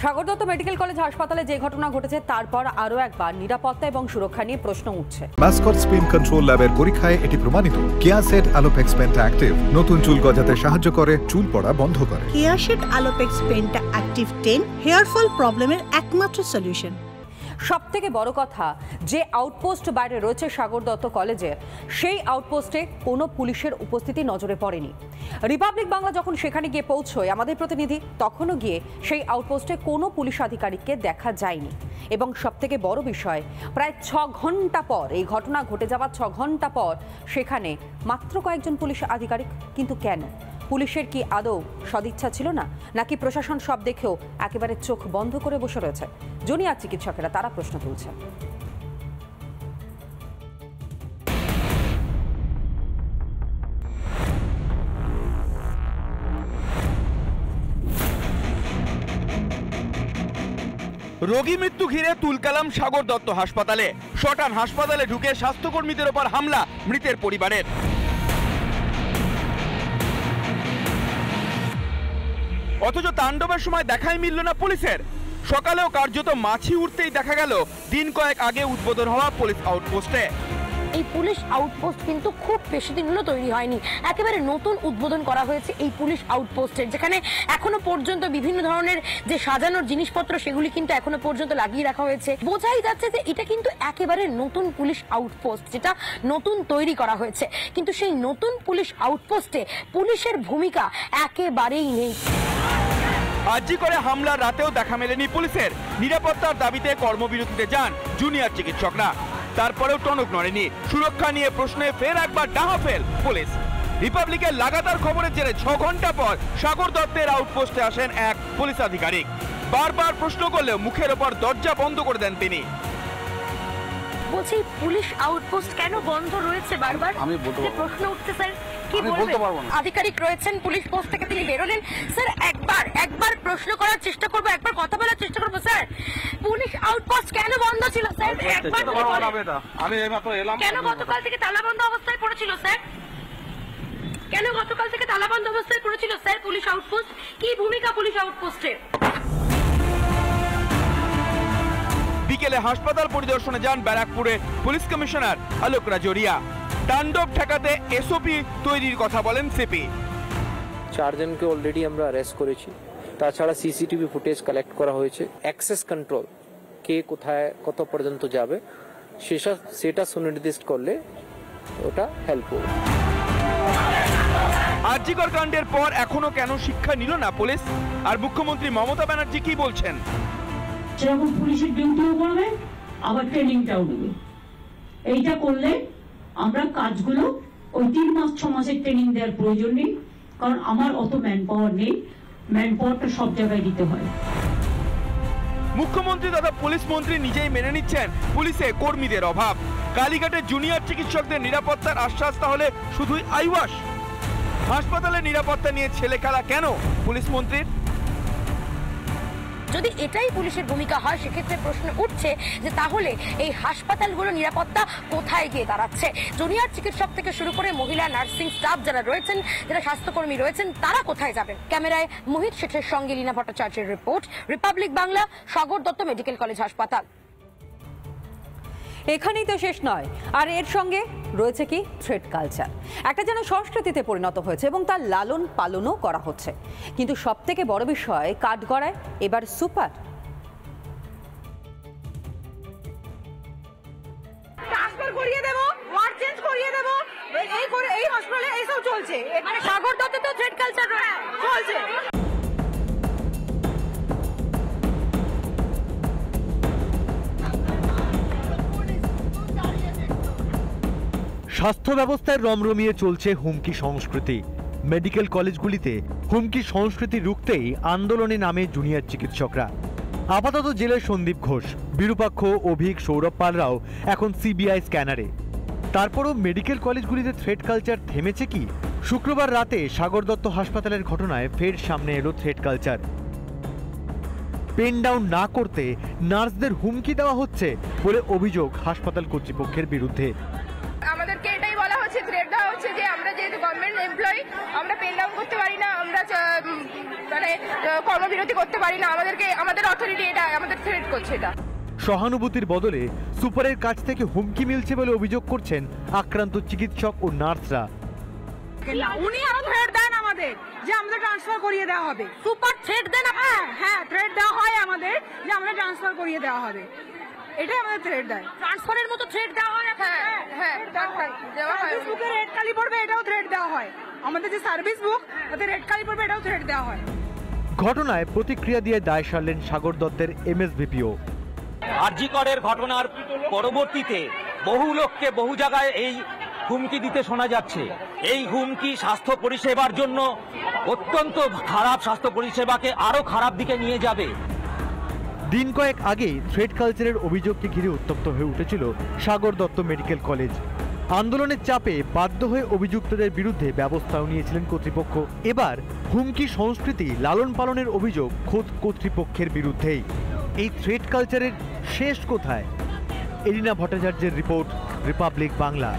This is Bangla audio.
সাগর দত্ত মেডিকেল কলেজ হাসপাতালে যে ঘটনা ঘটেছে তারপর আরো একবার নিরাপত্তা এবং সুরক্ষা নিয়ে প্রশ্ন উঠছে। মাসকট স্পিন কন্ট্রোল ল্যাবের পরীক্ষায় এটি প্রমাণিত। কেয়াসেট আলোপেক্স পেন্টা অ্যাক্টিভ নতুন চুল গজাতে সাহায্য করে, চুল পড়া বন্ধ করে। কেয়াসেট Alopex penta active 10 hair fall প্রবলেমের একমাত্র সলিউশন। সবথেকে বড় কথা, যে আউটপোস্ট বাইরে রয়েছে সাগর দত্ত কলেজের, সেই আউটপোস্টে কোনো পুলিশের উপস্থিতি নজরে পড়েনি। রিপাবলিক বাংলা যখন সেখানে গিয়ে পৌঁছয় আমাদের প্রতিনিধি, তখনও গিয়ে সেই আউটপোস্টে কোনো পুলিশ আধিকারিককে দেখা যায়নি। এবং সবথেকে বড় বিষয়, প্রায় 6 ঘন্টা পর, এই ঘটনা ঘটে যাওয়ার 6 ঘন্টা পর সেখানে মাত্র কয়েকজন পুলিশ আধিকারিক। কিন্তু কেন? পুলিশের কি আদৌ সদিচ্ছা ছিল না, নাকি প্রশাসন সব দেখেও একেবারে চোখ বন্ধ করে বসে রয়েছে? জুনিয়র চিকিৎসকেরা তারা প্রশ্ন তুলছেন। রোগী মৃত্যু ঘিরে তুলকালাম সাগর দত্ত হাসপাতালে। শটান হাসপাতালে ঢুকে স্বাস্থ্যকর্মীদের ওপর হামলা মৃতের পরিবারের। অথচ তাণ্ডবের সময় দেখাই মিলল না পুলিশের। সকালেও কার্যত মাছি উঠতেই দেখা গেল দিন কয়েক আগে উদ্বোধন হওয়া পুলিশ আউটপোস্টে। এই পুলিশ আউটপোস্ট কিন্তু খুব বেশি দিন হলো তৈরি হয়নি, একেবারে নতুন উদ্বোধন করা হয়েছে এই পুলিশ আউটপোস্টের, যেখানে এখনো পর্যন্ত বিভিন্ন ধরনের যে সাজানোর জিনিসপত্র সেগুলি কিন্তু এখনো পর্যন্ত লাগিয়ে রাখা হয়েছে। বোঝাই যাচ্ছে যে এটা কিন্তু একেবারে নতুন পুলিশ আউটপোস্ট, যেটা নতুন তৈরি করা হয়েছে। কিন্তু সেই নতুন পুলিশ আউটপোস্টে পুলিশের ভূমিকা একেবারেই নেই। আর্জি করে হামলার রাতেও দেখা মেলেনি পুলিশের। নিরাপত্তার দাবিতে কর্মবিরতিতে যান জুনিয়র চিকিৎসকরা, তারপরেও টনক নড়েনি। সুরক্ষা নিয়ে প্রশ্নে ফের একবার ডাহাফেল পুলিশ। রিপাবলিকের লাগাতার খবরের জেরে 6 ঘন্টা পর সাগর দত্তের আউটপোস্টে আসেন এক পুলিশ আধিকারিক। বারবার প্রশ্ন করলেও মুখের ওপর দরজা বন্ধ করে দেন তিনি। বলছি, পুলিশ আউটপোস্ট কেন বন্ধ রয়েছে বারবার? আমি বলতে পারবো, প্রশ্ন উঠছে স্যার, কি বলতে পারবো না। আধিকারিক রয়েছেন পুলিশ পোস্ট থেকে, তিনি বেরোলেন। স্যার একবার প্রশ্ন করার চেষ্টা করব, একবার কথা বলার চেষ্টা করব। স্যার, পুলিশ আউটপোস্ট কেন বন্ধ ছিল স্যার? একবার আমি এইমাত্র এলাম। কেন গতকাল থেকে তালাবন্ধ অবস্থায় পড়েছিল স্যার? কেন গতকাল থেকে তালাবন্ধ অবস্থায় পড়েছিল স্যার পুলিশ আউটপোস্ট? কি ভূমিকা পুলিশ আউটপোস্টের? বিকেলে হাসপাতাল পরিদর্শনে যান ব্যারাকপুরে পুলিশ কমিশনার আলোক রাজোরিয়া। তাণ্ডব ঠেকাতে এসওপি তৈরির কথা বলেন সিপি। 4 জনকে অলরেডি আমরা অ্যারেস্ট করেছি। তাছাড়া সিসিটিভি ফুটেজ কালেক্ট করা হয়েছে। অ্যাক্সেস কন্ট্রোল, কে কোথায় কত পর্যন্ত যাবে সেটা সুনির্দিষ্ট করলে ওটা হেল্প হবে। আরজিকর কাণ্ডের পর এখনো কেন শিক্ষা নিল না পুলিশ? আর মুখ্যমন্ত্রী মমতা ব্যানার্জি কি বলছেন? যেরকম পুলিশের ডিউটিও করবে, আবার ট্রেনিংটাও নেবে। এইটা করলে আমরা কাজগুলো ওই 3 মাস 6 মাসের ট্রেনিং দেওয়ার প্রয়োজন নেই, কারণ আমার অত ম্যান পাওয়ার নেই। ম্যান পাওয়ারটা সব জায়গায় দিতে হয়। মুখ্যমন্ত্রী তথা পুলিশ মন্ত্রী নিজেই মেনে নিচ্ছেন পুলিশে কর্মীদের অভাব। কালীঘাটে জুনিয়র চিকিৎসকদের নিরাপত্তার আশ্বাস তাহলে শুধুই আইওয়াস? হাসপাতালের নিরাপত্তা নিয়ে ছেলে খেলা কেন পুলিশ মন্ত্রীর? যদি এটাই পুলিশের ভূমিকা হয়, সেক্ষেত্রে প্রশ্ন উঠছে যে তাহলে এই হাসপাতালগুলো নিরাপত্তা কোথায় গিয়ে দাঁড়াচ্ছে? জুনিয়র চিকিৎসক থেকে শুরু করে মহিলা নার্সিং স্টাফ যারা রয়েছেন, যারা স্বাস্থ্যকর্মী রয়েছেন, তারা কোথায় যাবেন? ক্যামেরায় মোহিত শেঠের সঙ্গে লীনা ভট্টাচার্যের report, Republic Bangla, Sagar Dutta medical college হাসপাতাল। এখানেই তো শেষ নয়, আর এর সঙ্গে রয়েছে কি থ্রেড কালচার। একটা যেন সংস্কৃতিতে পরিণত হয়েছে এবং তার লালন পালনও করা হচ্ছে। কিন্তু সবথেকে বড় বিষয়, কাঠগড়ায় এবার সুপার। ট্রান্সফার করিয়ে দেব, ওয়ার্ড চেঞ্জ করিয়ে দেব, এই হাসপাতালে এইসব চলছে। মানে সাগর দত্তে তো থ্রেড কালচার চলছে। স্বাস্থ্য ব্যবস্থায় রমরমিয়ে চলছে হুমকি সংস্কৃতি। মেডিকেল কলেজগুলিতে হুমকি সংস্কৃতি রুখতেই আন্দোলনে নামে জুনিয়র চিকিৎসকরা। আপাতত জেলে সন্দীপ ঘোষ, বিরূপাক্ষ, অভিক, সৌরভ পালরাও এখন সিবিআই স্ক্যানারে। তারপরও মেডিকেল কলেজগুলিতে থ্রেড কালচার থেমেছে কি? শুক্রবার রাতে সাগর দত্ত হাসপাতালের ঘটনায় ফের সামনে এলো থ্রেড কালচার। পেন ডাউন না করতে নার্সদের হুমকি দেওয়া হচ্ছে বলে অভিযোগ হাসপাতাল কর্তৃপক্ষের বিরুদ্ধে। আমাদেরকে এটাই বলা হচ্ছে, থ্রেট দেওয়া হচ্ছে যে আমরা যেহেতু গভর্নমেন্ট এমপ্লয়ি, আমরা পেন ডাউন করতে পারি না, আমরা মানে মানে কর্মবিরতি করতে পারি না, আমাদের অথরিটি এটা আমাদের থ্রেট করছে। এটা সহানুভূতির বদলে সুপারের কাছ থেকে হুমকি মিলছে বলে অভিযোগ করছেন আক্রান্ত চিকিৎসক ও নার্সরা। উনি আরো থ্রেট দেন আমাদের যে আমাদের ট্রান্সফার করিয়ে দেওয়া হবে। সুপার থ্রেট দেন? হ্যাঁ, থ্রেট দেওয়া হয় আমাদের যে আমরা ট্রান্সফার করিয়ে দেওয়া হবে, এটাই আমাদের থ্রেট দেয়। ট্রান্সফারের মতো থ্রেট দেওয়া হয়? হ্যাঁ দেওয়া হয়। বুকে রেড কালি পড়বে, এটাও থ্রেট দেওয়া হয়। আমাদের যে সার্ভিস বুক তাতে রেড কালি পড়বে, এটাও থ্রেট দেওয়া হয়। ঘটনায় প্রতিক্রিয়া দিয়ে দায় সারলেন সাগর দত্তের এমএসভিপিও। আরজি করের ঘটনার পরবর্তীতে বহু লোককে বহু জায়গায় এই হুমকি দিতে শোনা যাচ্ছে। এই হুমকি স্বাস্থ্য পরিষেবার জন্য অত্যন্ত খারাপ, স্বাস্থ্য পরিষেবাকে আরো খারাপ দিকে নিয়ে যাবে। দিন কয়েক আগেই থ্রেড কালচারের অভিযোগকে ঘিরে উত্তপ্ত হয়ে উঠেছিল সাগর দত্ত মেডিকেল কলেজ। আন্দোলনের চাপে বাধ্য হয়ে অভিযুক্তদের বিরুদ্ধে ব্যবস্থাও নিয়েছিলেন কর্তৃপক্ষ। এবার হুমকি সংস্কৃতি লালন পালনের অভিযোগ খোদ কর্তৃপক্ষের বিরুদ্ধেই। এই থ্রেড কালচারের শেষ কোথায়? এরিনা ভট্টাচার্যের রিপোর্ট, রিপাবলিক বাংলা।